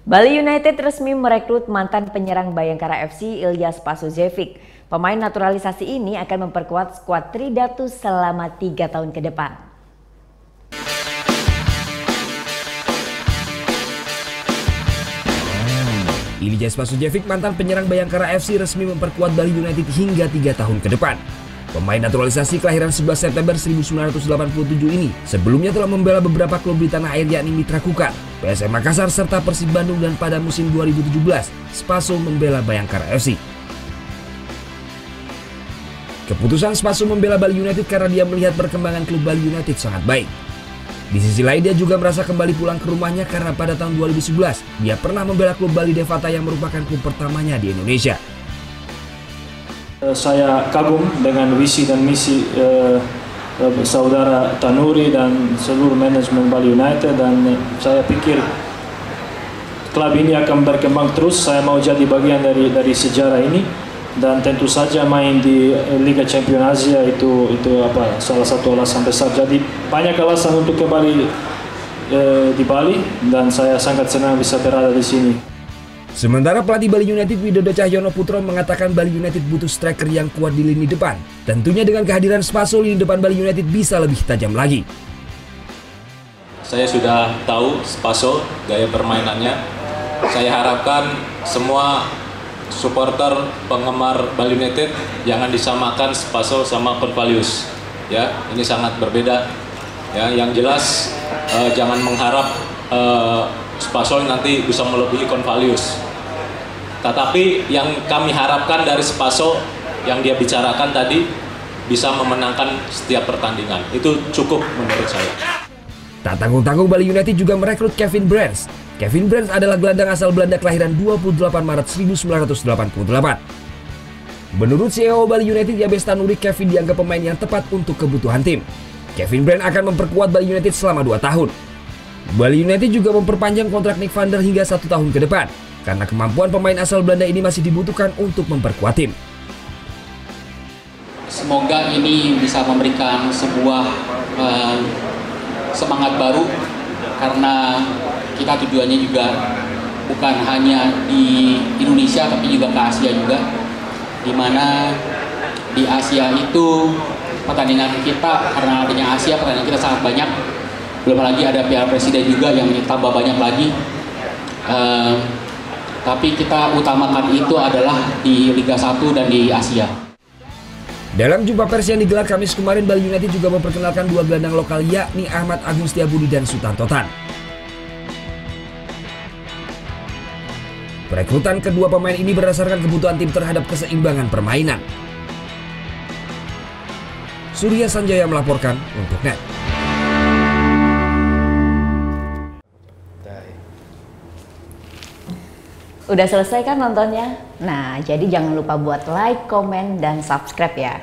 Bali United resmi merekrut mantan penyerang Bayangkara FC Ilyas Pasujevic. Pemain naturalisasi ini akan memperkuat skuad Tridatu selama 3 tahun ke depan. Ilyas Pasujevic, mantan penyerang Bayangkara FC, resmi memperkuat Bali United hingga 3 tahun ke depan. Pemain naturalisasi kelahiran 11 September 1987 ini sebelumnya telah membela beberapa klub di tanah air yakni Mitra Kukar, PSM Makassar, serta Persib Bandung, dan pada musim 2017 Spaso membela Bayangkara FC. Keputusan Spaso membela Bali United karena dia melihat perkembangan klub Bali United sangat baik. Di sisi lain, dia juga merasa kembali pulang ke rumahnya karena pada tahun 2011 dia pernah membela klub Bali Devata yang merupakan klub pertamanya di Indonesia. Saya kagum dengan visi dan misi saudara Tanuri dan seluruh manajemen Bali United, dan saya pikir klub ini akan berkembang terus. Saya mau jadi bagian dari sejarah ini, dan tentu saja main di Liga Champions Asia itu salah satu alasan besar. Jadi banyak alasan untuk kembali di Bali, dan saya sangat senang bisa berada di sini. Sementara pelatih Bali United Widodo Cahyono Putro mengatakan Bali United butuh striker yang kuat di lini depan. Tentunya dengan kehadiran Spaso, lini depan Bali United bisa lebih tajam lagi. Saya sudah tahu Spaso gaya permainannya. Saya harapkan semua supporter penggemar Bali United jangan disamakan Spaso sama Convalius. Ya, ini sangat berbeda. Ya, yang jelas jangan mengharap Spaso nanti bisa melebihi Convalius. Tetapi yang kami harapkan dari Spaso yang dia bicarakan tadi, bisa memenangkan setiap pertandingan. Itu cukup menurut saya. Tak tanggung-tanggung, Bali United juga merekrut Kevin Brands. Kevin Brands adalah gelandang asal Belanda kelahiran 28 Maret 1988. Menurut CEO Bali United Yabes Tanuri, Kevin dianggap pemain yang tepat untuk kebutuhan tim. Kevin Brands akan memperkuat Bali United selama 2 tahun. Bali United juga memperpanjang kontrak Nick van der hingga 1 tahun ke depan, karena kemampuan pemain asal Belanda ini masih dibutuhkan untuk memperkuat tim. Semoga ini bisa memberikan sebuah semangat baru, karena kita tujuannya juga bukan hanya di Indonesia tapi juga ke Asia juga, dimana di Asia itu pertandingan kita, karena adanya Asia pertandingan kita sangat banyak. Belum lagi ada Piala Presiden juga yang tambah banyak lagi. Tapi kita utamakan itu adalah di Liga 1 dan di Asia. Dalam jumpa pers yang digelar Kamis kemarin, Bali United juga memperkenalkan 2 gelandang lokal yakni Ahmad Agung Setiabudi dan Sutanto Tan. Perekrutan kedua pemain ini berdasarkan kebutuhan tim terhadap keseimbangan permainan. Surya Sanjaya melaporkan untuk NET. Udah selesai kan nontonnya? Nah, jadi jangan lupa buat like, komen, dan subscribe ya.